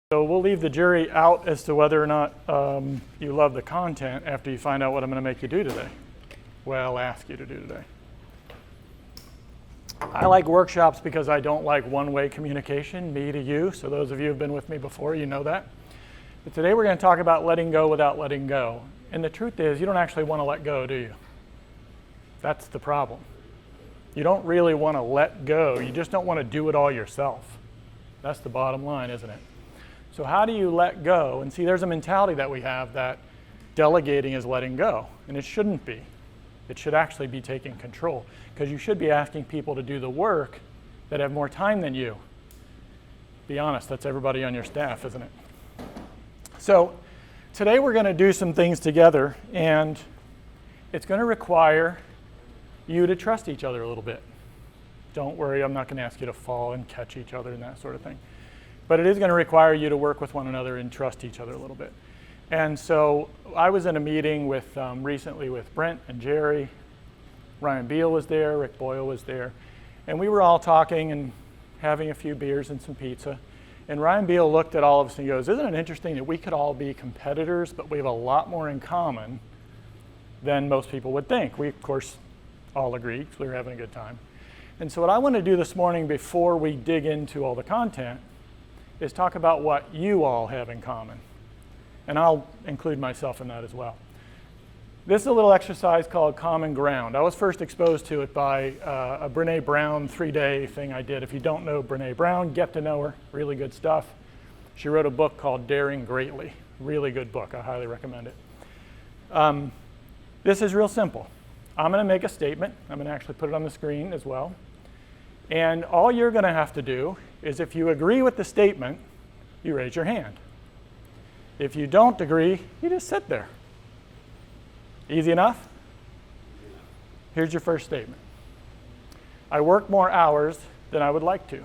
So we'll leave the jury out as to whether or not you love the content after you find out what I'm going to make you do today. Well, ask you to do today. I like workshops because I don't like one-way communication, me to you. So those of you who have been with me before, you know that. But today we're going to talk about letting go without letting go. And the truth is, you don't actually want to let go, do you? That's the problem. You don't really want to let go. You just don't want to do it all yourself. That's the bottom line, isn't it? So how do you let go? And see, there's a mentality that we have that delegating is letting go, and it shouldn't be. It should actually be taking control, because you should be asking people to do the work that have more time than you. Be honest, that's everybody on your staff, isn't it? So today we're going to do some things together, and it's going to require you to trust each other a little bit. Don't worry, I'm not going to ask you to fall and catch each other and that sort of thing. But it is going to require you to work with one another and trust each other a little bit. And so I was in a meeting with recently with Brent and Jerry. Ryan Beal was there, Rick Boyle was there. And we were all talking and having a few beers and some pizza. And Ryan Beal looked at all of us and he goes, "Isn't it interesting that we could all be competitors, but we have a lot more in common than most people would think?" We, of course, all agreed because we were having a good time. And so what I want to do this morning before we dig into all the content is talk about what you all have in common. And I'll include myself in that as well. This is a little exercise called Common Ground. I was first exposed to it by a Brene Brown 3-day thing I did. If you don't know Brene Brown, get to know her. Really good stuff. She wrote a book called Daring Greatly. Really good book. I highly recommend it. This is real simple. I'm going to make a statement. I'm going to actually put it on the screen as well. And all you're going to have to do is, if you agree with the statement, you raise your hand. If you don't agree, you just sit there. Easy enough? Here's your first statement. I work more hours than I would like to.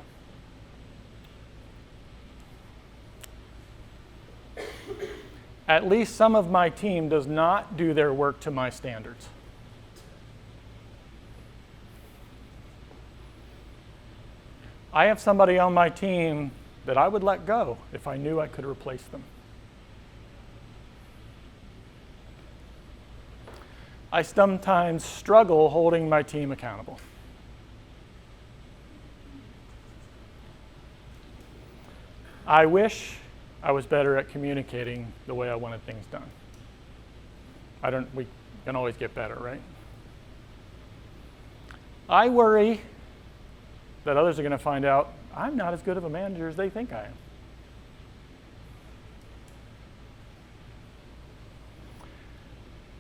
At least some of my team does not do their work to my standards. I have somebody on my team that I would let go if I knew I could replace them. I sometimes struggle holding my team accountable. I wish I was better at communicating the way I wanted things done. We can always get better, right? I worry that others are going to find out I'm not as good of a manager as they think I am.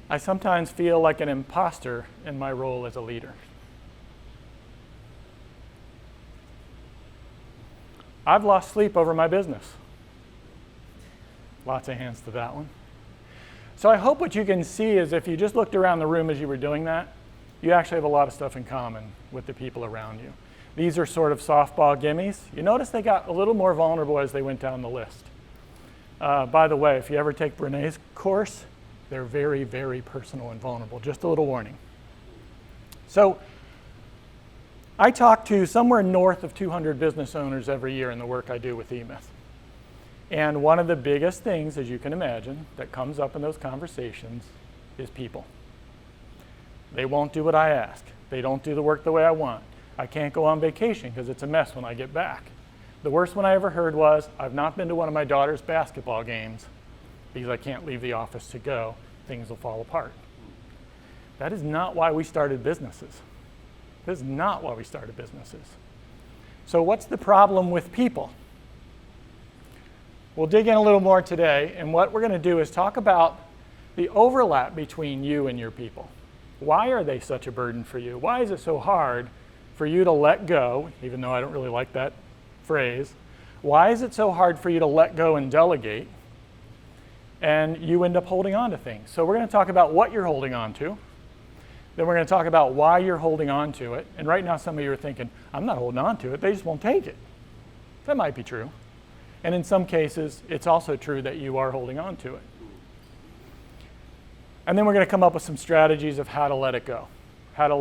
I sometimes feel like an imposter in my role as a leader. I've lost sleep over my business. Lots of hands to that one. So I hope what you can see is, if you just looked around the room as you were doing that, you actually have a lot of stuff in common with the people around you. These are sort of softball gimmies. You notice they got a little more vulnerable as they went down the list. By the way, if you ever take Brené's course, they're very, very personal and vulnerable. Just a little warning. So I talk to somewhere north of 200 business owners every year in the work I do with eMyth. And one of the biggest things, as you can imagine, that comes up in those conversations is people. They won't do what I ask. They don't do the work the way I want. I can't go on vacation because it's a mess when I get back. The worst one I ever heard was, I've not been to one of my daughter's basketball games because I can't leave the office to go. Things will fall apart. That is not why we started businesses. That is not why we started businesses. So what's the problem with people? We'll dig in a little more today, and what we're going to do is talk about the overlap between you and your people. Why are they such a burden for you? Why is it so hard for you to let go, even though I don't really like that phrase? Why is it so hard for you to let go and delegate, and you end up holding on to things? So we're going to talk about what you're holding on to. Then we're going to talk about why you're holding on to it. And right now some of you are thinking, I'm not holding on to it, they just won't take it. That might be true. And in some cases, it's also true that you are holding on to it. And then we're going to come up with some strategies of how to let it go. How to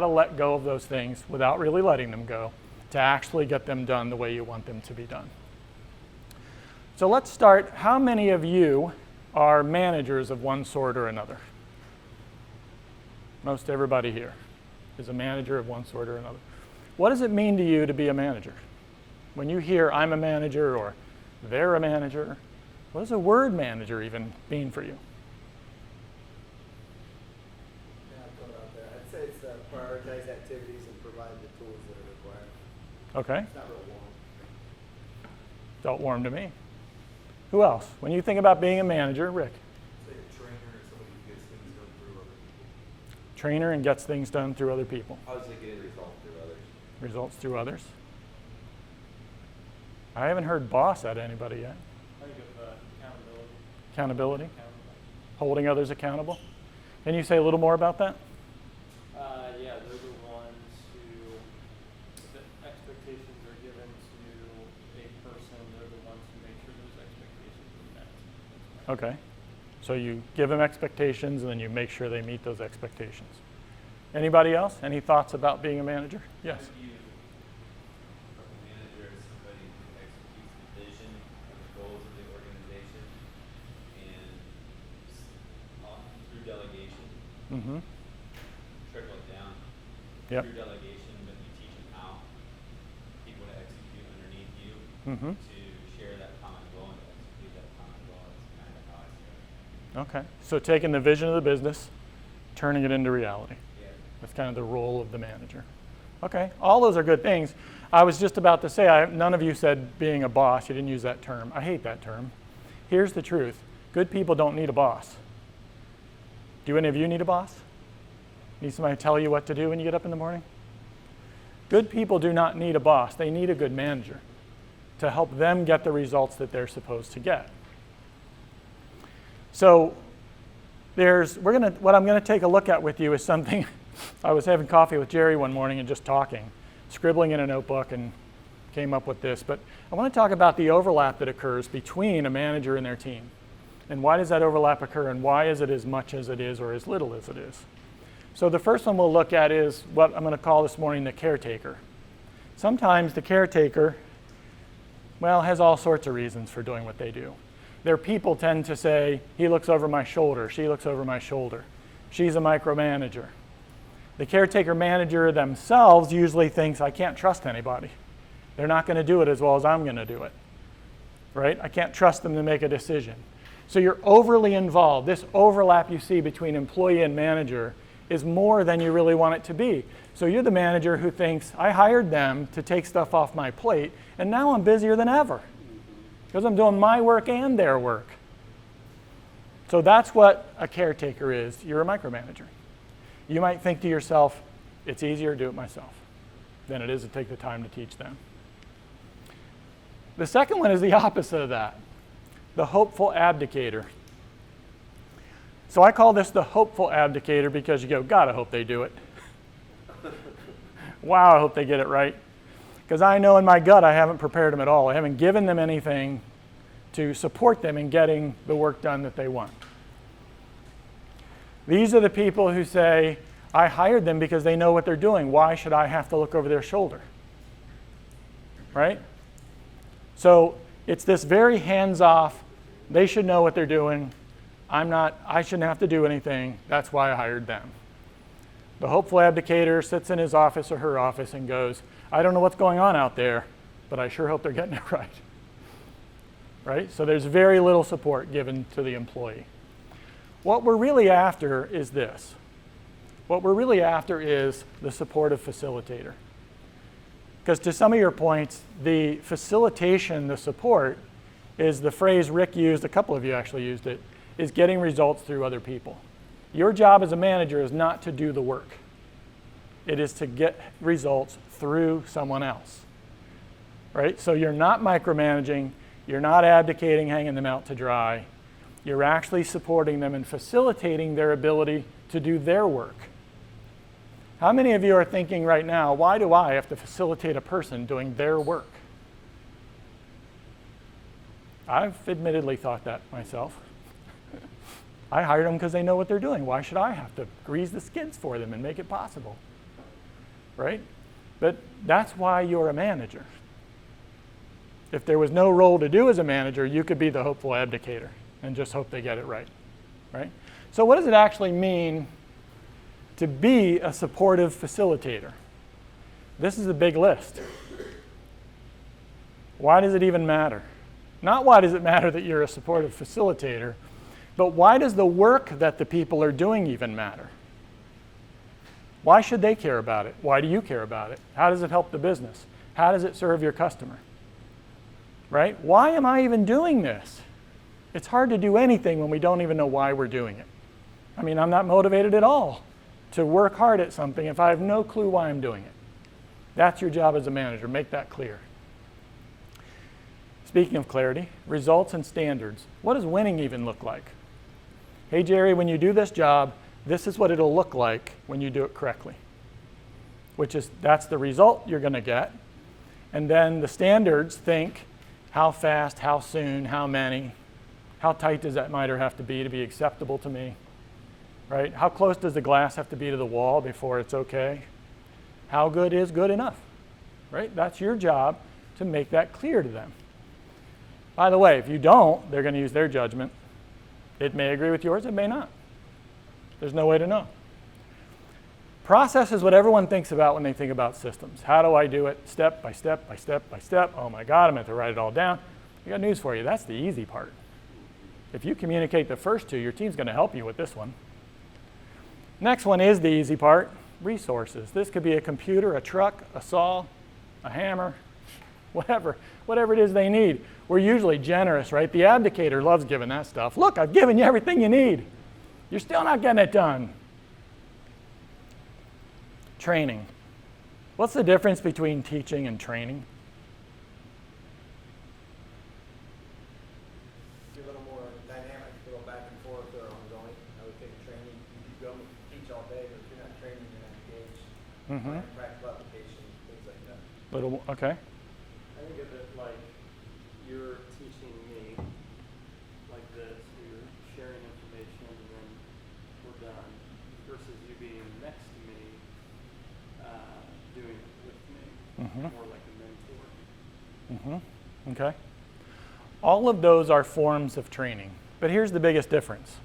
let go of those things without really letting them go, to actually get them done the way you want them to be done. So let's start. How many of you are managers of one sort or another? Most everybody here is a manager of one sort or another. What does it mean to you to be a manager? When you hear I'm a manager or they're a manager, what does the word manager even mean for you? Yeah, I'll throw it out there. I'd say it's prioritize activities and provide the tools that are required. Okay. It's not real warm. Felt warm to me. Who else? When you think about being a manager, Rick? Say a trainer or somebody who gets things done through other people. Trainer and gets things done through other people. How does it get results through others? Results through others. I haven't heard boss at anybody yet. I think of accountability. Accountability. Holding others accountable. Can you say a little more about that? Yeah, they're the ones who, the expectations are given to a person, they're the ones who make sure those expectations are met. Okay. So you give them expectations and then you make sure they meet those expectations. Anybody else? Any thoughts about being a manager? Yes. A manager is somebody who executes the vision and the goals of the organization, and through delegation, Mm-hmm. trickle it down. Yep. Through delegation, but you teach them how, people to execute underneath you, Mm-hmm. to share that common goal and to execute that common goal. That's kind of how I see it. Okay. So taking the vision of the business, turning it into reality. Yeah. That's kind of the role of the manager. Okay, all those are good things. I was just about to say, none of you said being a boss. You didn't use that term. I hate that term. Here's the truth. Good people don't need a boss. Do any of you need a boss? Need somebody to tell you what to do when you get up in the morning? Good people do not need a boss. They need a good manager to help them get the results that they're supposed to get. So what I'm going to take a look at with you is something. I was having coffee with Jerry one morning and just talking, scribbling in a notebook, and came up with this. But I want to talk about the overlap that occurs between a manager and their team. And why does that overlap occur, and why is it as much as it is or as little as it is? So the first one we'll look at is what I'm going to call this morning the caretaker. Sometimes the caretaker, has all sorts of reasons for doing what they do. Their people tend to say, he looks over my shoulder, she looks over my shoulder. She's a micromanager. The caretaker manager themselves usually thinks, I can't trust anybody. They're not going to do it as well as I'm going to do it. Right? I can't trust them to make a decision. So you're overly involved. This overlap you see between employee and manager is more than you really want it to be. So you're the manager who thinks, I hired them to take stuff off my plate, and now I'm busier than ever because I'm doing my work and their work. So that's what a caretaker is. You're a micromanager. You might think to yourself, it's easier to do it myself than it is to take the time to teach them. The second one is the opposite of that, the hopeful abdicator. So I call this the hopeful abdicator because you go, God, I hope they do it. Wow, I hope they get it right. Because I know in my gut I haven't prepared them at all. I haven't given them anything to support them in getting the work done that they want. These are the people who say, I hired them because they know what they're doing. Why should I have to look over their shoulder? Right? So it's this very hands-off, they should know what they're doing. I shouldn't have to do anything. That's why I hired them. The hopeful abdicator sits in his office or her office and goes, I don't know what's going on out there, but I sure hope they're getting it right. Right? So there's very little support given to the employee. What we're really after is this. What we're really after is the supportive facilitator. Because to some of your points, the facilitation, the support, is the phrase Rick used, a couple of you actually used it, is getting results through other people. Your job as a manager is not to do the work. It is to get results through someone else. Right? So you're not micromanaging, you're not abdicating, hanging them out to dry. You're actually supporting them and facilitating their ability to do their work. How many of you are thinking right now, why do I have to facilitate a person doing their work? I've admittedly thought that myself. I hired them because they know what they're doing. Why should I have to grease the skids for them and make it possible? Right? But that's why you're a manager. If there was no role to do as a manager, you could be the hopeful abdicator and just hope they get it right, right? So what does it actually mean to be a supportive facilitator? This is a big list. Why does it even matter? Not why does it matter that you're a supportive facilitator, but why does the work that the people are doing even matter? Why should they care about it? Why do you care about it? How does it help the business? How does it serve your customer? Right? Why am I even doing this? It's hard to do anything when we don't even know why we're doing it. I mean, I'm not motivated at all to work hard at something if I have no clue why I'm doing it. That's your job as a manager. Make that clear. Speaking of clarity, results and standards. What does winning even look like? Hey, Jerry, when you do this job, this is what it'll look like when you do it correctly. That's the result you're going to get. And then the standards think how fast, how soon, how many, how tight does that miter have to be acceptable to me, right? How close does the glass have to be to the wall before it's okay? How good is good enough, right? That's your job to make that clear to them. By the way, if you don't, they're going to use their judgment. It may agree with yours, it may not. There's no way to know. Process is what everyone thinks about when they think about systems. How do I do it step by step by step by step? Oh my God, I'm going to have to write it all down. I got news for you. That's the easy part. If you communicate the first two, your team's going to help you with this one. Next one is the easy part, resources. This could be a computer, a truck, a saw, a hammer, whatever it is they need. We're usually generous, right? The abdicator loves giving that stuff. Look, I've given you everything you need. You're still not getting it done. Training. What's the difference between teaching and training? Be a little more dynamic, a little back and forth or ongoing. I would think training, you could go teach all day, but if you're not training, you're not engaged. Practical application, things like that. Okay. I think of it like you're teaching me like this, you're sharing information and then we're done, versus you being next to me, doing it with me, more like a mentor. Okay. All of those are forms of training, but here's the biggest difference.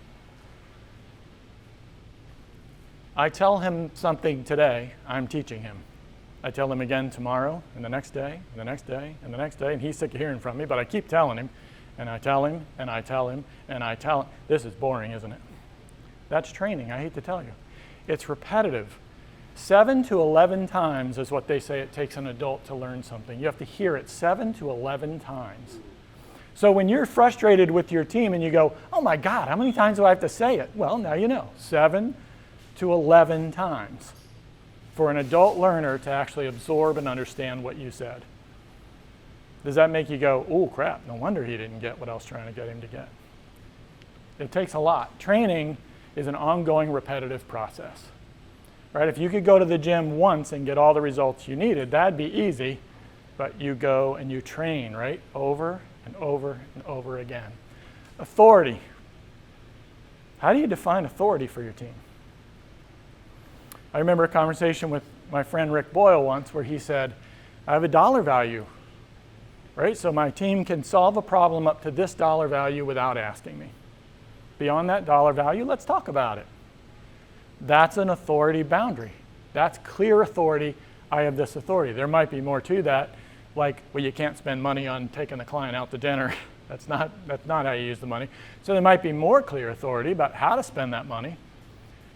I tell him something today, I'm teaching him. I tell him again tomorrow, and the next day, and the next day, and the next day, and he's sick of hearing from me, but I keep telling him, and I tell him, and I tell him, and I tell him. This is boring, isn't it? That's training, I hate to tell you. It's repetitive. 7 to 11 times is what they say it takes an adult to learn something. You have to hear it 7 to 11 times. So when you're frustrated with your team and you go, oh my God, how many times do I have to say it? Well, now you know, 7 to 11 times for an adult learner to actually absorb and understand what you said. Does that make you go, oh crap, no wonder he didn't get what I was trying to get him to get? It takes a lot. Training is an ongoing repetitive process. Right? If you could go to the gym once and get all the results you needed, that'd be easy, but you go and you train, right? Over and over and over again. Authority. How do you define authority for your team? I remember a conversation with my friend Rick Boyle once where he said, I have a dollar value, right? So my team can solve a problem up to this dollar value without asking me. Beyond that dollar value, let's talk about it. That's an authority boundary. That's clear authority. I have this authority. There might be more to that, like, well, you can't spend money on taking the client out to dinner. That's not how you use the money. So there might be more clear authority about how to spend that money,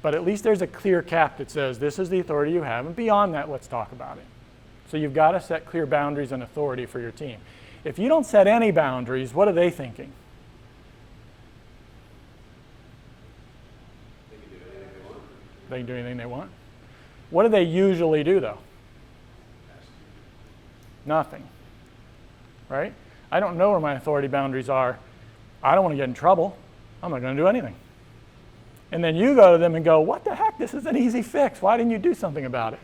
but at least there's a clear cap that says this is the authority you have, and beyond that, let's talk about it. So you've got to set clear boundaries and authority for your team. If you don't set any boundaries, what are they thinking? They can do anything they want. What do they usually do, though? Nothing. Right? I don't know where my authority boundaries are. I don't want to get in trouble. I'm not going to do anything. And then you go to them and go, what the heck? This is an easy fix. Why didn't you do something about it?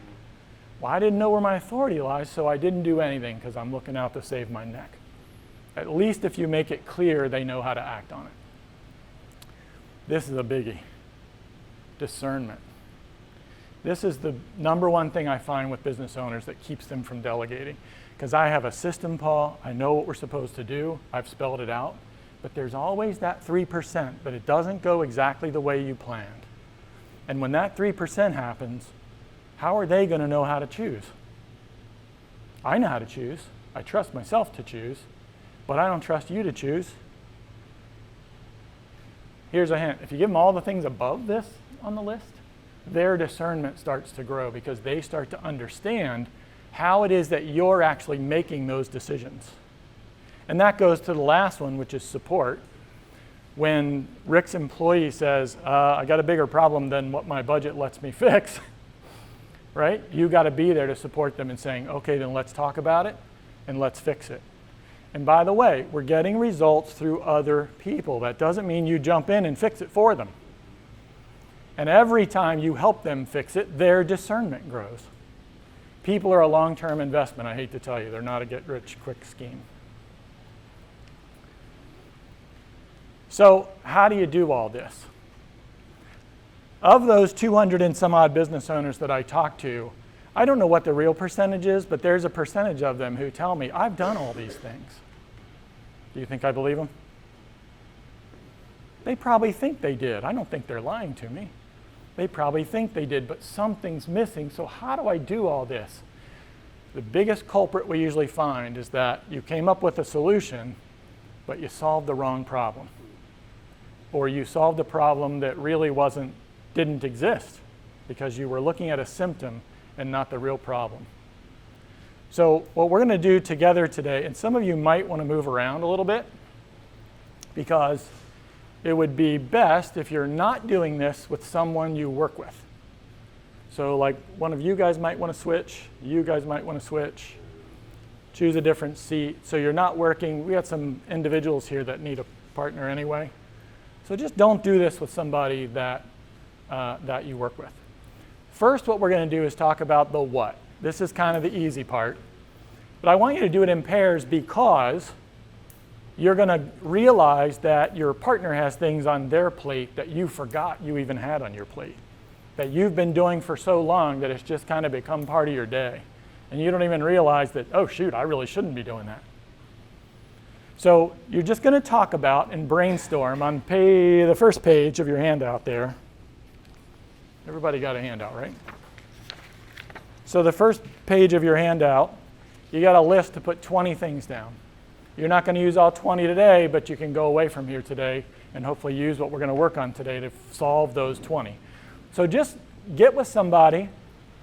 Well, I didn't know where my authority lies, so I didn't do anything because I'm looking out to save my neck. At least if you make it clear, they know how to act on it. This is a biggie. Discernment. This is the number one thing I find with business owners that keeps them from delegating. because I have a system, Paul. I know what we're supposed to do. I've spelled it out. But there's always that 3%, but it doesn't go exactly the way you planned. And when that 3% happens, how are they going to know how to choose? I know how to choose. I trust myself to choose, but I don't trust you to choose. Here's a hint. If you give them all the things above this on the list, their discernment starts to grow because they start to understand how it is that you're actually making those decisions. And that goes to the last one, which is support. When Rick's employee says, I got a bigger problem than what my budget lets me fix, right? You got to be there to support them in saying, okay, then let's talk about it and let's fix it. And by the way, we're getting results through other people. That doesn't mean you jump in and fix it for them. And every time you help them fix it, their discernment grows. People are a long-term investment, I hate to tell you. They're not a get-rich-quick scheme. So how do you do all this? Of those 200 and some odd business owners that I talk to, I don't know what the real percentage is, but there's a percentage of them who tell me, I've done all these things. Do you think I believe them? They probably think they did. I don't think they're lying to me. They probably think they did, but something's missing. So how do I do all this? The biggest culprit we usually find is that you came up with a solution, but you solved the wrong problem. Or you solved a problem that really didn't exist because you were looking at a symptom and not the real problem. So what we're going to do together today, and some of you might want to move around a little bit because it would be best if you're not doing this with someone you work with. So like one of you guys might want to switch, you guys might want to switch, choose a different seat. So you're not working, we got some individuals here that need a partner anyway. So just don't do this with somebody that you work with. First, what we're going to do is talk about the what. This is kind of the easy part. But I want you to do it in pairs because you're going to realize that your partner has things on their plate that you forgot you even had on your plate, that you've been doing for so long that it's just kind of become part of your day. And you don't even realize that, oh shoot, I really shouldn't be doing that. So you're just going to talk about and brainstorm on the first page of your handout there. Everybody got a handout, right? So the first page of your handout, you got a list to put 20 things down. You're not going to use all 20 today, but you can go away from here today and hopefully use what we're going to work on today to solve those 20. So just get with somebody,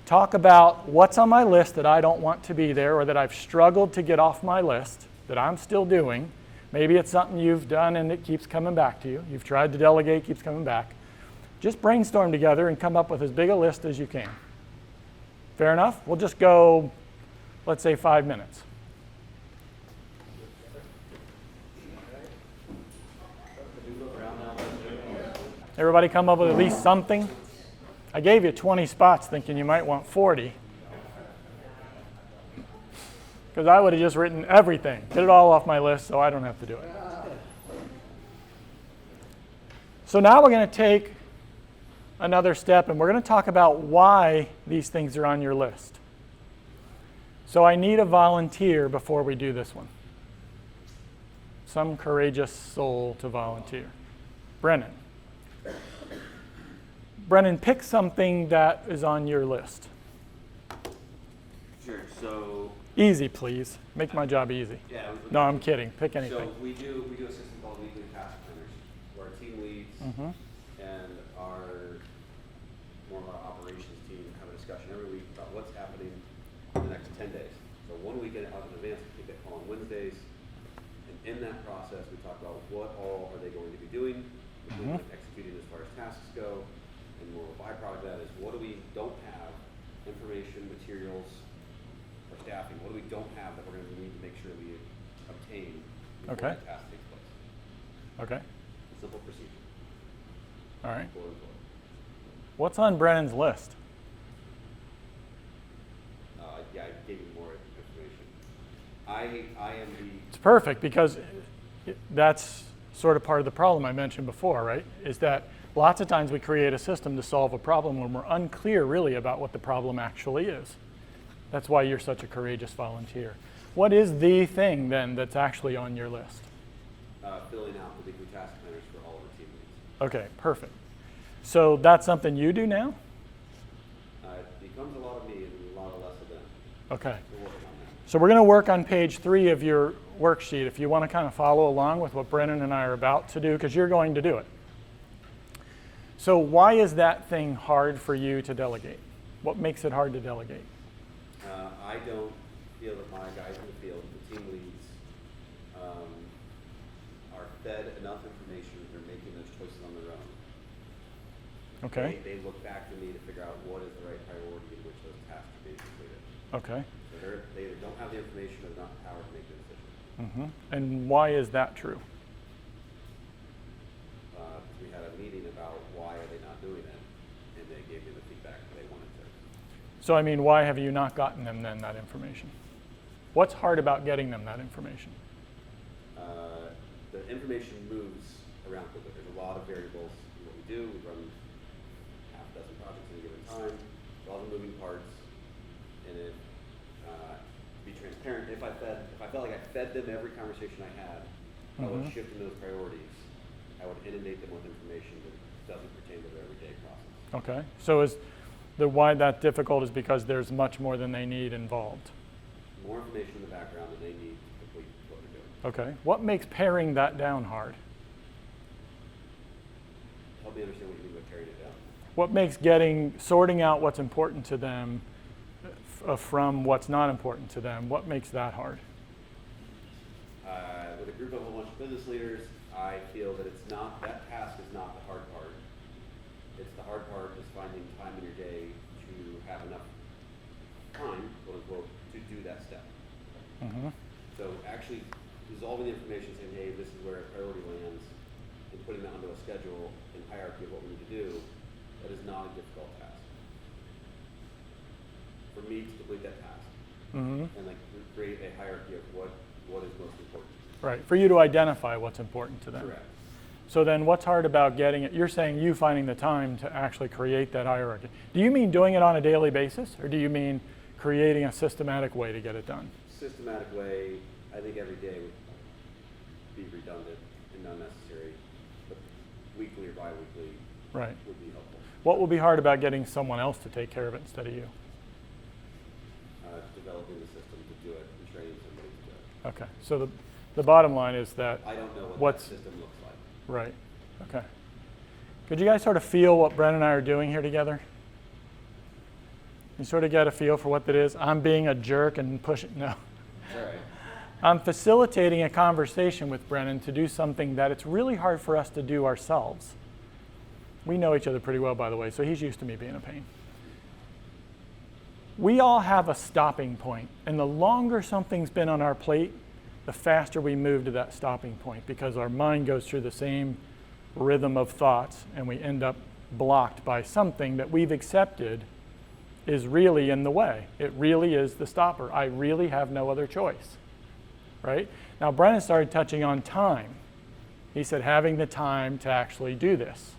talk about what's on my list that I don't want to be there or that I've struggled to get off my list that I'm still doing. Maybe it's something you've done and it keeps coming back to you. You've tried to delegate, keeps coming back. Just brainstorm together and come up with as big a list as you can. Fair enough? We'll just go, let's say 5 minutes. Everybody come up with at least something? I gave you 20 spots thinking you might want 40. Because I would have just written everything. Get it all off my list so I don't have to do it. So now we're going to take another step and we're going to talk about why these things are on your list. So I need a volunteer before we do this one. Some courageous soul to volunteer. Brennan. Brennan, pick something that is on your list. Sure. So Easy, please. Make my job easy. yeah. No, I'm kidding. Pick anything. So we do a system called weekly task planners, where our team leads and our more of our operations team have a discussion every week about what's happening in the next 10 days. So 1 week out in advance, we get call on Wednesdays, and in that process, we talk about what all are they going to be doing, executing as far as tasks go, and more of a byproduct of that is what do we don't have, information, materials, or staffing, what do we don't have that we're going to need to make sure we obtain before that task takes place. Okay. Simple procedure. All right. Forward, forward. What's on Brennan's list? Yeah, I gave you more information. I am the It's perfect because that's sort of part of the problem I mentioned before, right? Is that lots of times we create a system to solve a problem when we're unclear really about what the problem actually is. That's why you're such a courageous volunteer. What is the thing then that's actually on your list? Filling out the weekly task planners for all of our team leads. Okay, perfect. So that's something you do now? It becomes a lot of me and a lot less of them. Okay. We're working on that. So we're going to work on page 3 of your worksheet if you want to kind of follow along with what Brennan and I are about to do, because you're going to do it. So why is that thing hard for you to delegate? What makes it hard to delegate? I don't feel that my guys in the field, the team leads, are fed enough information that they're making those choices on their own. Okay. They look back to me to figure out what is the right priority in which those tasks are being completed. Okay. So they either don't have the information or they're not empowered to make the decision. And why is that true? We had a meeting about why are they not doing it, and they gave me the feedback that they wanted to. So I mean, why have you not gotten them then that information? What's hard about getting them that information? The information moves around quickly. There's a lot of variables in what we do. We run half a dozen projects at a given time. There's a lot of moving parts, and it, to be transparent, if I felt like I fed them every conversation I had, I would shift in those priorities. I would inundate them with information that doesn't pertain to their everyday process. Okay. So is the why that difficult is because there's much more than they need involved. More information in the background than they need to complete what they're doing. Okay. What makes paring that down hard? Help me understand what you mean by carrying it down. What makes sorting out what's important to them from what's not important to them, what makes that hard? With a group of a bunch of business leaders, I feel that that task is not the hard part. It's the hard part is finding time in your day to have enough time, quote unquote, to do that step. So actually dissolving the information, saying, hey, this is where a priority lands, and putting that onto a schedule and hierarchy of what we need to do, that is not a difficult task. For me to complete that task, and like create a hierarchy of what is most important. Right. For you to identify what's important to them. Correct. So then what's hard about getting it? You're saying you finding the time to actually create that hierarchy. Do you mean doing it on a daily basis, or do you mean creating a systematic way to get it done? Systematic way, I think every day would be redundant and unnecessary, but weekly or bi-weekly Right. would be helpful. What will be hard about getting someone else to take care of it instead of you? Developing the system to do it and training somebody to do it. Okay. So the bottom line is that I don't know what what's that system looks like. right. Okay. Could you guys sort of feel what Bren and I are doing here together? You sort of get a feel for what that is? I'm being a jerk and pushing. No. All right. I'm facilitating a conversation with Brennan to do something that it's really hard for us to do ourselves. We know each other pretty well, by the way, so he's used to me being a pain. We all have a stopping point, and the longer something's been on our plate, the faster we move to that stopping point because our mind goes through the same rhythm of thoughts, and we end up blocked by something that we've accepted is really in the way. It really is the stopper. I really have no other choice, right? Now, Brennan started touching on time. He said having the time to actually do this.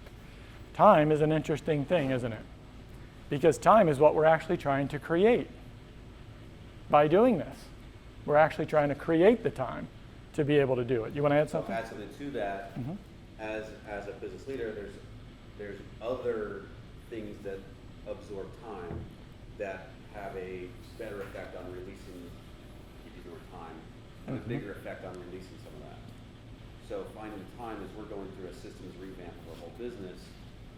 Time is an interesting thing, isn't it? Because time is what we're actually trying to create by doing this. We're actually trying to create the time to be able to do it. You want to add something? Add something to that. As a business leader, there's other things that absorb time that have a better effect on releasing, keep using the word time, and a bigger effect on releasing some of that. So finding the time as we're going through a systems revamp of our whole business,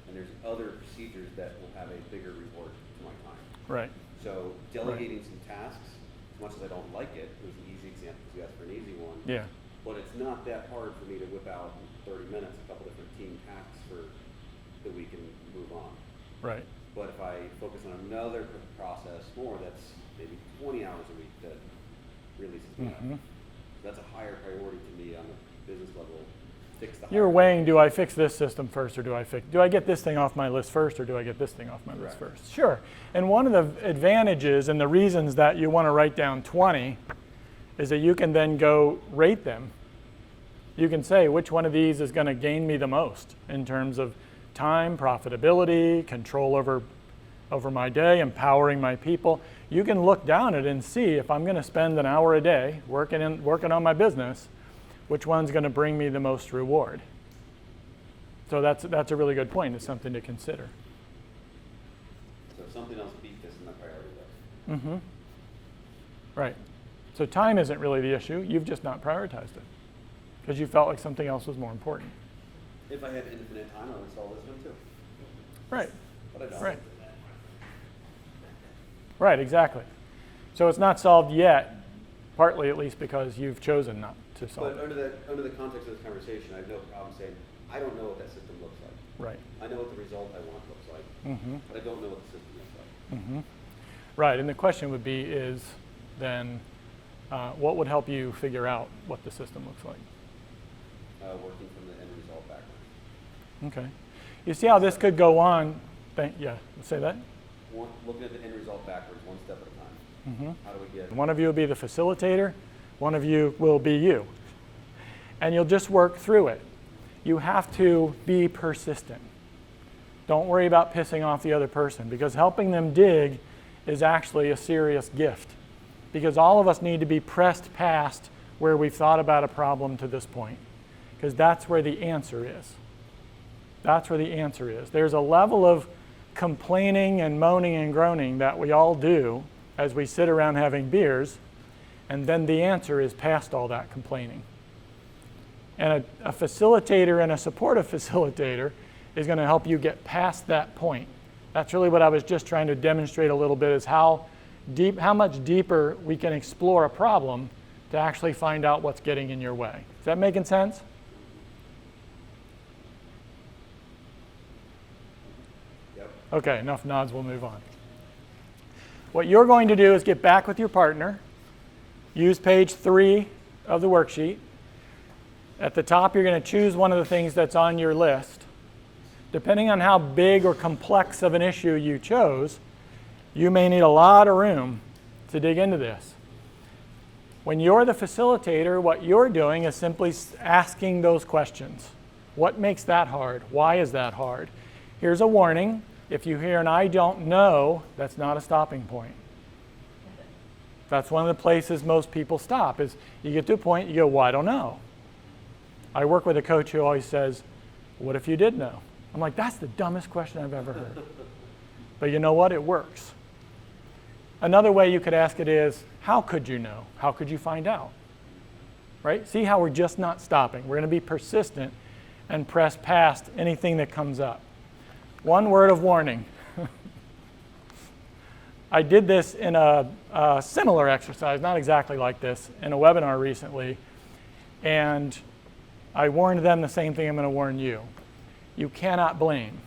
and there's other procedures that will have a bigger reward to my time. Right. So delegating some tasks, as much as I don't like it, it was an easy example because you asked for an easy one. Yeah. But it's not that hard for me to whip out in 30 minutes a couple different team tasks that we can move on. Right. But if I focus on another process more, that's maybe 20 hours a week that releases me up. That's a higher priority to me on the business level. Fix the You're higher weighing, do I fix this system first, or do I get this thing off my list first, or do I get this thing off my list Correct. first? Sure. And one of the advantages and the reasons that you want to write down 20 is that you can then go rate them. You can say which one of these is going to gain me the most in terms of time, profitability, control over my day, empowering my people. you can look down at it and see if I'm going to spend an hour a day working on my business, which one's going to bring me the most reward. So that's a really good point. It's something to consider. So if something else beat this in the priority list. Mm-hmm. Right. So time isn't really the issue. You've just not prioritized it because you felt like something else was more important. If I had infinite time, I would solve this one too. Right. But I don't. Right. Right, exactly. So it's not solved yet, partly at least because you've chosen not to solve But it. under the context of this conversation, I have no problem saying, I don't know what that system looks like. Right. I know what the result I want looks like, Mm-hmm. but I don't know what the system looks like. Mm-hmm. Right, and the question would be is then what would help you figure out what the system looks like? Working from the end result backwards. Okay. You see how this could go on? Yeah, say that? Looking at the end result backwards, one step at a time. Mm-hmm. How do we get? One of you will be the facilitator, one of you will be you. And you'll just work through it. You have to be persistent. Don't worry about pissing off the other person because helping them dig is actually a serious gift. Because all of us need to be pressed past where we've thought about a problem to this point. Because that's where the answer is. That's where the answer is. There's a level of complaining and moaning and groaning that we all do as we sit around having beers, and then the answer is past all that complaining. And a facilitator and a supportive facilitator is going to help you get past that point. That's really what I was just trying to demonstrate a little bit, is how much deeper we can explore a problem to actually find out what's getting in your way. Is that making sense? Okay, enough nods, we'll move on. What you're going to do is get back with your partner, use page 3 of the worksheet. At the top, you're going to choose one of the things that's on your list. Depending on how big or complex of an issue you chose, you may need a lot of room to dig into this. When you're the facilitator, what you're doing is simply asking those questions. What makes that hard? Why is that hard? Here's a warning. If you hear an I don't know, that's not a stopping point. That's one of the places most people stop, is you get to a point, you go, well, I don't know. I work with a coach who always says, what if you did know? I'm like, that's the dumbest question I've ever heard. But you know what? It works. Another way you could ask it is, how could you know? How could you find out? Right? See how we're just not stopping. We're going to be persistent and press past anything that comes up. One word of warning. I did this in a similar exercise, not exactly like this, in a webinar recently, and I warned them the same thing I'm going to warn you. You cannot blame.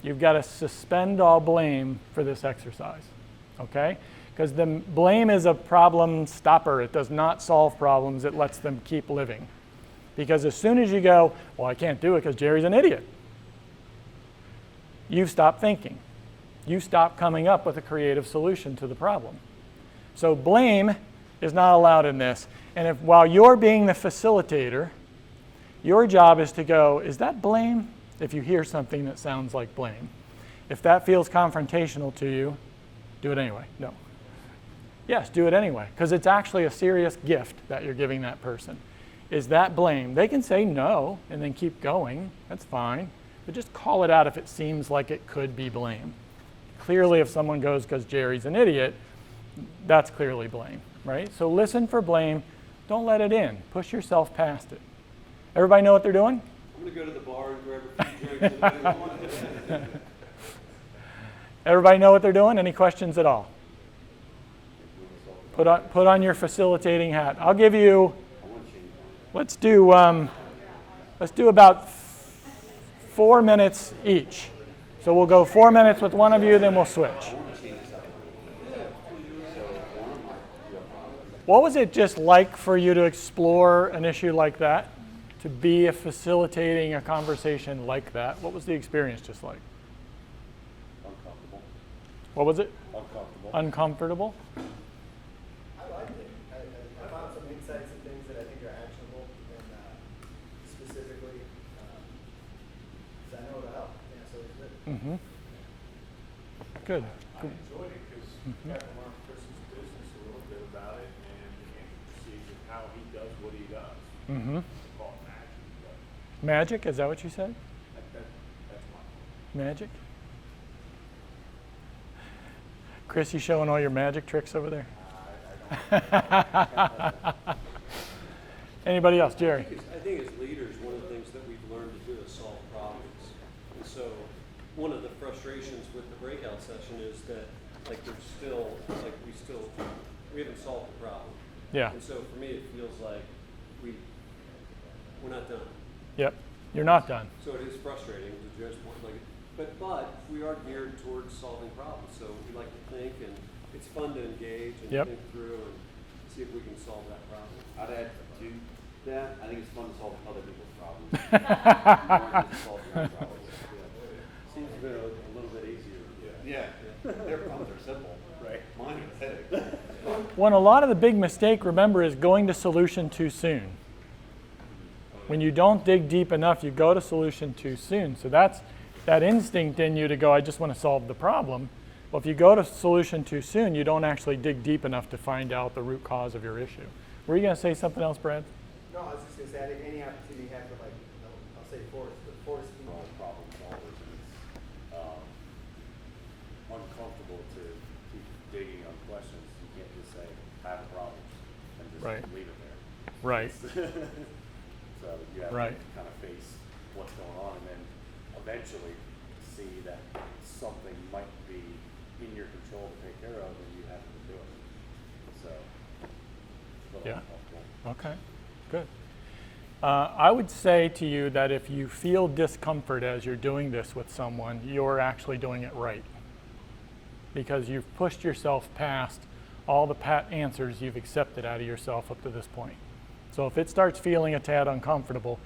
You've got to suspend all blame for this exercise, okay? Because the blame is a problem stopper. It does not solve problems. It lets them keep living. Because as soon as you go, well, I can't do it because Jerry's an idiot, you stop thinking. You stop coming up with a creative solution to the problem. So blame is not allowed in this. And if while you're being the facilitator, your job is to go, is that blame? If you hear something that sounds like blame. If that feels confrontational to you, do it anyway. No. Yes, do it anyway, because it's actually a serious gift that you're giving that person. Is that blame? They can say no and then keep going. That's fine. But just call it out if it seems like it could be blame. Clearly, if someone goes because Jerry's an idiot, that's clearly blame, right? So listen for blame. Don't let it in. Push yourself past it. Everybody know what they're doing? I'm going to go to the bar and grab a few drinks. And then I Everybody know what they're doing? Any questions at all? Put on your facilitating hat. I'll give you, let's do about 4 minutes each. So we'll go 4 minutes with one of you, then we'll switch. What was it just like for you to explore an issue like that? To be facilitating a conversation like that? What was the experience just like? Uncomfortable. What was it? Uncomfortable. Uncomfortable? I liked it. I found some insights and things that I think are actionable, and specifically, because I know it'll help. Yeah, so it's good. Good. I enjoyed it because got to learn Chris's business a little bit about it and the intricacies of how he does what he does. Mm-hmm. I call it magic, but Magic, is that what you said? that's my Magic? Chris, you showing all your magic tricks over there? Anybody else? Jerry? I think as leaders, one of the things that we've learned to do is solve problems. And so one of the frustrations with the breakout session is that like we haven't solved the problem. Yeah. And so for me, it feels like we're not done. Yep. You're not done. So it is frustrating to just want but we are geared towards solving problems. So we like to think, and it's fun to engage and Yep. think through and see if we can solve that problem. I'd add to that, I think it's fun to solve other people's problems. More than just solve your own problems. Seems to be a little bit easier. Yeah, their problems are simple, right? Mine are headaches. When a lot of the big mistake, remember, is going to solution too soon. When you don't dig deep enough, you go to solution too soon. So that's that instinct in you to go, I just want to solve the problem. Well, if you go to solution too soon, you don't actually dig deep enough to find out the root cause of your issue. Were you going to say something else, Brad? No, I was just gonna say, any opportunity you have to I'll say force We're all problem solvers, and it's uncomfortable to keep digging on questions. You can't just say, I have a problem, and just Right. leave it there. Right. So you have Right. to kind of face what's going on, and then eventually see that something might be in your control to take care of, and you have to do it. So it's a little Yeah. uncomfortable. Okay, good. I would say to you that if you feel discomfort as you're doing this with someone, you're actually doing it right. Because you've pushed yourself past all the pat answers you've accepted out of yourself up to this point. So if it starts feeling a tad uncomfortable,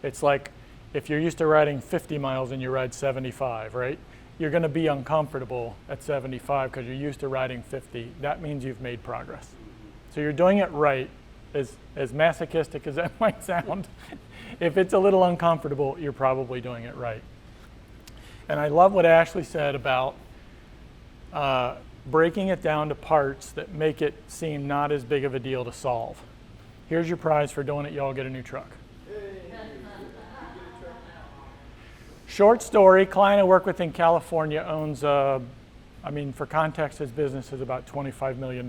it's like if you're used to riding 50 miles and you ride 75, right? You're going to be uncomfortable at 75 because you're used to riding 50. That means you've made progress. So you're doing it right. As masochistic as that might sound, if it's a little uncomfortable, you're probably doing it right. And I love what Ashley said about breaking it down to parts that make it seem not as big of a deal to solve. Here's your prize for doing it. Y'all get a new truck. Short story, client I work with in California owns, for context, his business is about $25 million.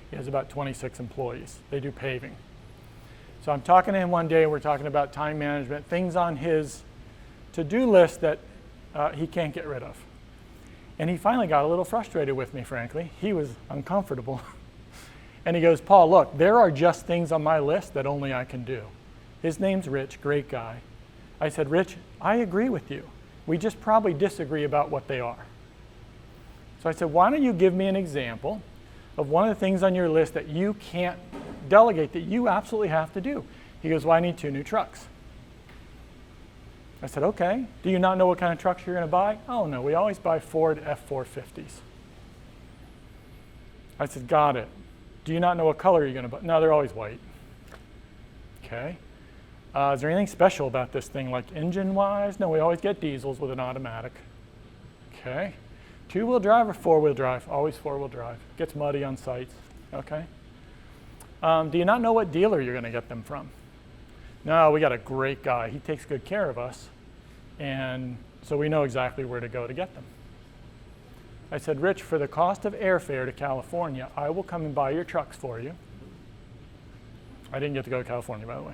He has about 26 employees. They do paving. So I'm talking to him one day, we're talking about time management, things on his to-do list that he can't get rid of. And he finally got a little frustrated with me, frankly. He was uncomfortable. And he goes, Paul, look, there are just things on my list that only I can do. His name's Rich, great guy. I said, Rich, I agree with you. We just probably disagree about what they are. So I said, why don't you give me an example of one of the things on your list that you can't delegate, that you absolutely have to do? He goes, well, I need 2 new trucks. I said, okay. Do you not know what kind of trucks you're going to buy? Oh, no, we always buy Ford F-450s. I said, got it. Do you not know what color you're going to buy? No, they're always white. Okay. Is there anything special about this thing, like engine-wise? No, we always get diesels with an automatic. Okay. 2-wheel drive or 4-wheel drive? Always 4-wheel drive. Gets muddy on sites. Okay. Do you not know what dealer you're going to get them from? No, we got a great guy. He takes good care of us. And so we know exactly where to go to get them. I said, Rich, for the cost of airfare to California, I will come and buy your trucks for you. I didn't get to go to California, by the way.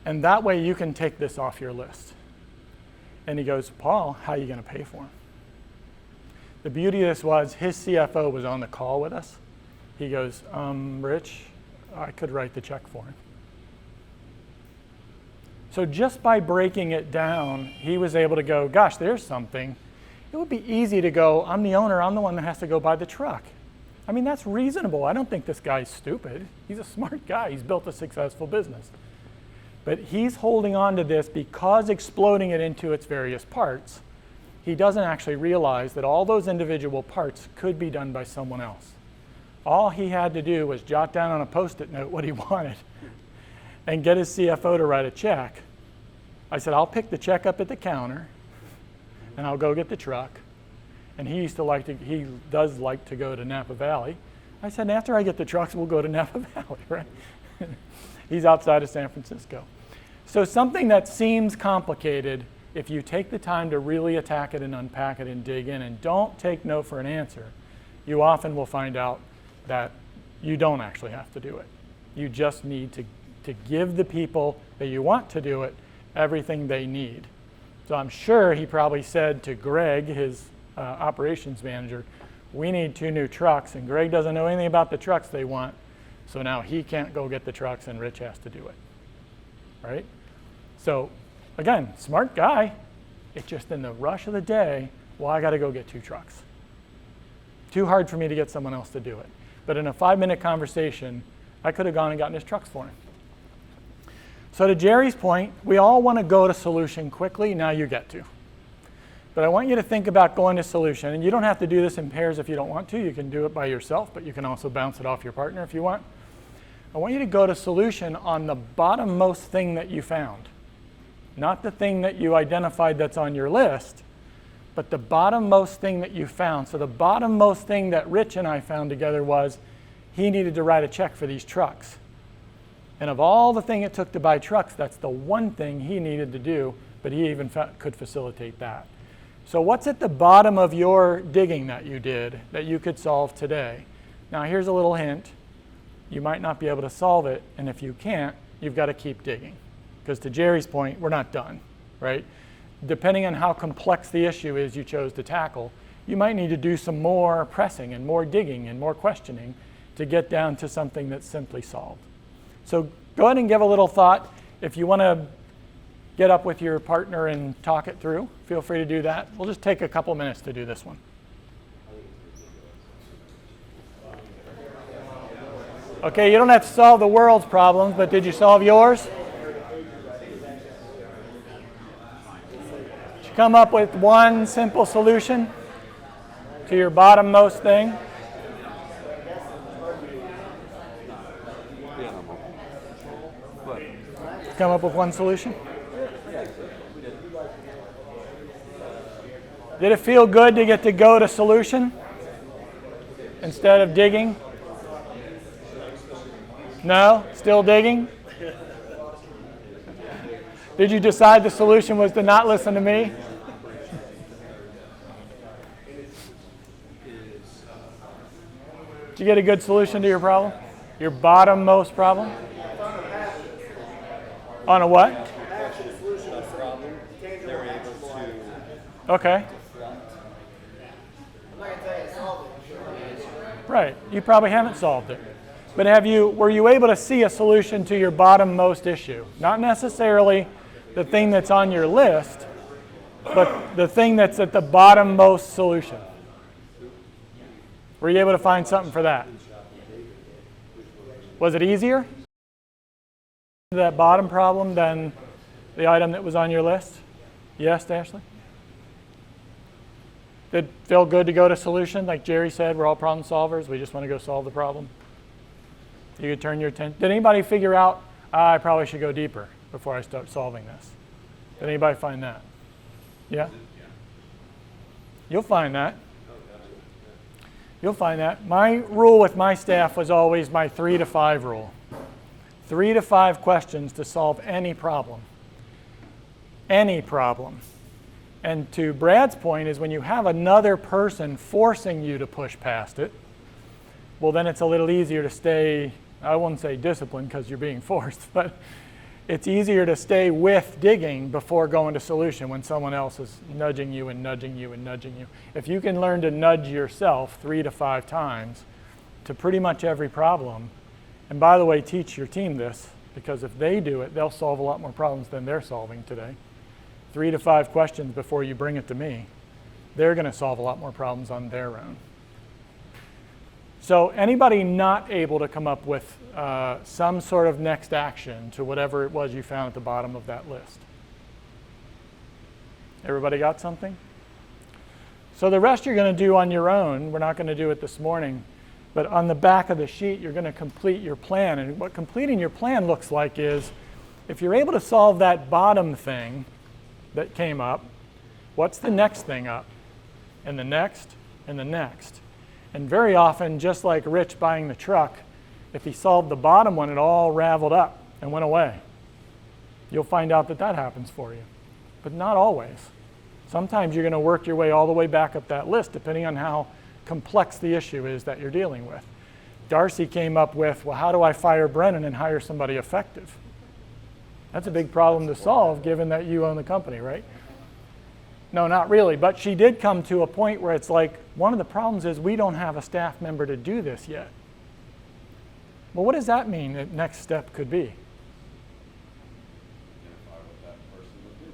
And that way you can take this off your list. And he goes, Paul, how are you going to pay for them? The beauty of this was his CFO was on the call with us. He goes, Rich, I could write the check for him. So just by breaking it down, he was able to go, gosh, there's something. It would be easy to go, I'm the owner, I'm the one that has to go buy the truck. I mean, that's reasonable. I don't think this guy's stupid. He's a smart guy. He's built a successful business. But he's holding on to this because exploding it into its various parts, he doesn't actually realize that all those individual parts could be done by someone else. All he had to do was jot down on a Post-it note what he wanted and get his CFO to write a check. I said, I'll pick the check up at the counter and I'll go get the truck and he does like to go to Napa Valley. I said, after I get the trucks, we'll go to Napa Valley, right? He's outside of San Francisco. So something that seems complicated, if you take the time to really attack it and unpack it and dig in and don't take no for an answer, you often will find out that you don't actually have to do it. You just need to give the people that you want to do it everything they need. So I'm sure he probably said to Greg, his operations manager, we need 2 new trucks, and Greg doesn't know anything about the trucks they want, so now he can't go get the trucks and Rich has to do it, right? So again, smart guy. It's just in the rush of the day, well, I got to go get 2 trucks. Too hard for me to get someone else to do it. But in a 5-minute conversation, I could have gone and gotten his trucks for him. So to Jerry's point, we all want to go to solution quickly. Now you get to. But I want you to think about going to solution. And you don't have to do this in pairs if you don't want to. You can do it by yourself, but you can also bounce it off your partner if you want. I want you to go to solution on the bottommost thing that you found. Not the thing that you identified that's on your list, but the bottommost thing that you found. So the bottommost thing that Rich and I found together was he needed to write a check for these trucks. And of all the thing it took to buy trucks, that's the one thing he needed to do, but he even could facilitate that. So what's at the bottom of your digging that you did that you could solve today? Now here's a little hint. You might not be able to solve it, and if you can't, you've got to keep digging. Because to Jerry's point, we're not done, right? Depending on how complex the issue is you chose to tackle, you might need to do some more pressing and more digging and more questioning to get down to something that's simply solved. So go ahead and give a little thought. If you want to get up with your partner and talk it through, feel free to do that. We'll just take a couple minutes to do this one. Okay, you don't have to solve the world's problems, but did you solve yours? Did you come up with one simple solution to your bottommost thing? Come up with one solution? Did it feel good to get to go to solution instead of digging? No? Still digging? Did you decide the solution was to not listen to me? Did you get a good solution to your problem? Your bottommost problem? On a what? Okay. Right. You probably haven't solved it. But were you able to see a solution to your bottommost issue? Not necessarily the thing that's on your list, but the thing that's at the bottommost solution. Were you able to find something for that? Was it easier? That bottom problem than the item that was on your list? Yes, Ashley? Did it feel good to go to solution? Like Jerry said, we're all problem solvers. We just want to go solve the problem. You could turn your attention. Did anybody figure out, I probably should go deeper before I start solving this? Did anybody find that? Yeah? You'll find that. You'll find that. My rule with my staff was always my 3 to 5 rule. 3 to 5 questions to solve any problem. Any problem. And to Brad's point is when you have another person forcing you to push past it, well then it's a little easier to stay, I wouldn't say disciplined because you're being forced, but it's easier to stay with digging before going to solution when someone else is nudging you and nudging you and nudging you. If you can learn to nudge yourself 3 to 5 times to pretty much every problem, and by the way, teach your team this, because if they do it, they'll solve a lot more problems than they're solving today. 3 to 5 questions before you bring it to me. They're going to solve a lot more problems on their own. So anybody not able to come up with some sort of next action to whatever it was you found at the bottom of that list? Everybody got something? So the rest you're going to do on your own. We're not going to do it this morning. But on the back of the sheet, you're going to complete your plan. And what completing your plan looks like is, if you're able to solve that bottom thing that came up, what's the next thing up? and the next, and the next. And very often, just like Rich buying the truck, if he solved the bottom one, it all raveled up and went away. You'll find out that that happens for you, but not always. Sometimes you're going to work your way all the way back up that list, depending on how complex the issue is that you're dealing with. Darcy came up with, well, how do I fire Brennan and hire somebody effective? That's a big problem to solve, given that you own the company, right? No, not really, but she did come to a point where it's like, one of the problems is we don't have a staff member to do this yet. Well, what does that mean that next step could be? Identify what that person would do.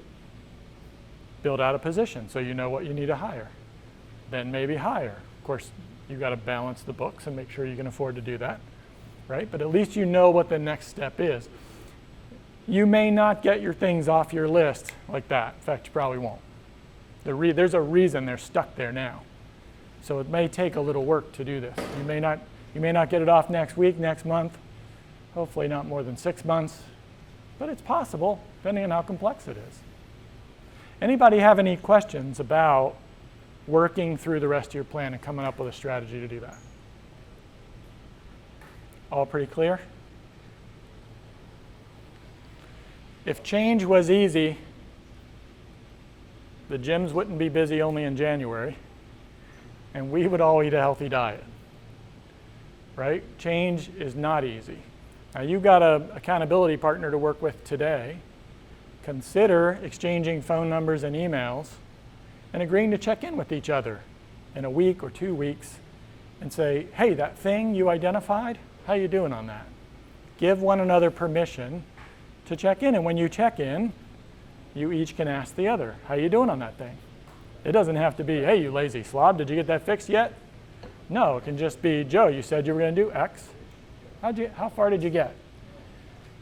Build out a position so you know what you need to hire. Then maybe hire. Of course, you've got to balance the books and make sure you can afford to do that, right? But at least you know what the next step is. You may not get your things off your list like that. In fact, you probably won't. There's a reason they're stuck there now. So it may take a little work to do this. You may not get it off next week, next month, hopefully not more than 6 months, but it's possible, depending on how complex it is. Anybody have any questions about working through the rest of your plan and coming up with a strategy to do that? All pretty clear? If change was easy, the gyms wouldn't be busy only in January, and we would all eat a healthy diet, right? Change is not easy. Now, you've got an accountability partner to work with today. Consider exchanging phone numbers and emails and agreeing to check in with each other in a week or 2 weeks and say, hey, that thing you identified, how you doing on that? Give one another permission to check in, and when you check in, you each can ask the other, how you doing on that thing? It doesn't have to be, hey, you lazy slob, did you get that fixed yet? No, it can just be, Joe, you said you were going to do X. How far did you get?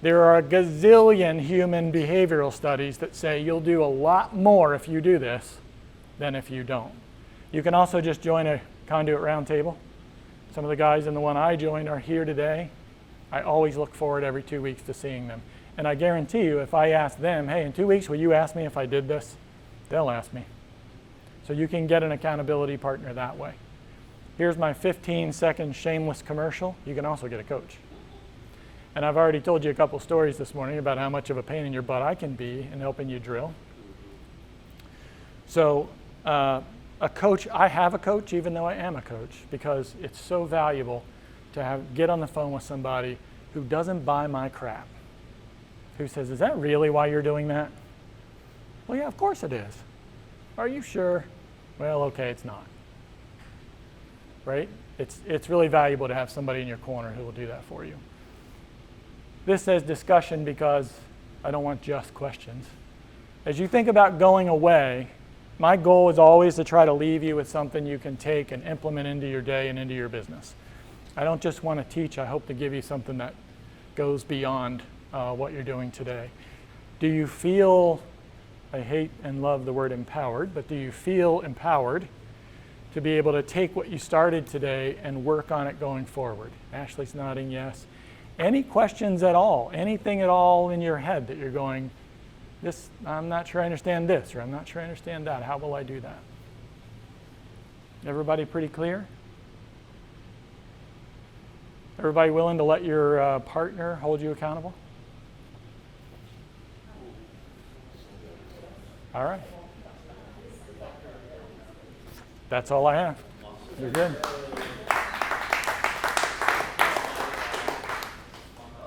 There are a gazillion human behavioral studies that say you'll do a lot more if you do this than if you don't. You can also just join a Conduit roundtable. Some of the guys in the one I joined are here today. I always look forward every 2 weeks to seeing them. And I guarantee you, if I ask them, hey, in 2 weeks, will you ask me if I did this? They'll ask me. So you can get an accountability partner that way. Here's my 15-second shameless commercial. You can also get a coach. And I've already told you a couple stories this morning about how much of a pain in your butt I can be in helping you drill. So a coach, I have a coach even though I am a coach, because it's so valuable to get on the phone with somebody who doesn't buy my crap, who says, is that really why you're doing that? Well, yeah, of course it is. Are you sure? Well, okay, it's not. Right? It's really valuable to have somebody in your corner who will do that for you. This says discussion because I don't want just questions. As you think about going away, my goal is always to try to leave you with something you can take and implement into your day and into your business. I don't just want to teach, I hope to give you something that goes beyond what you're doing today. Do you feel, I hate and love the word empowered, but do you feel empowered to be able to take what you started today and work on it going forward? Ashley's nodding yes. Any questions at all? Anything at all in your head that you're going, this, I'm not sure I understand this, or I'm not sure I understand that. How will I do that? Everybody pretty clear? Everybody willing to let your partner hold you accountable? All right. That's all I have. You're good.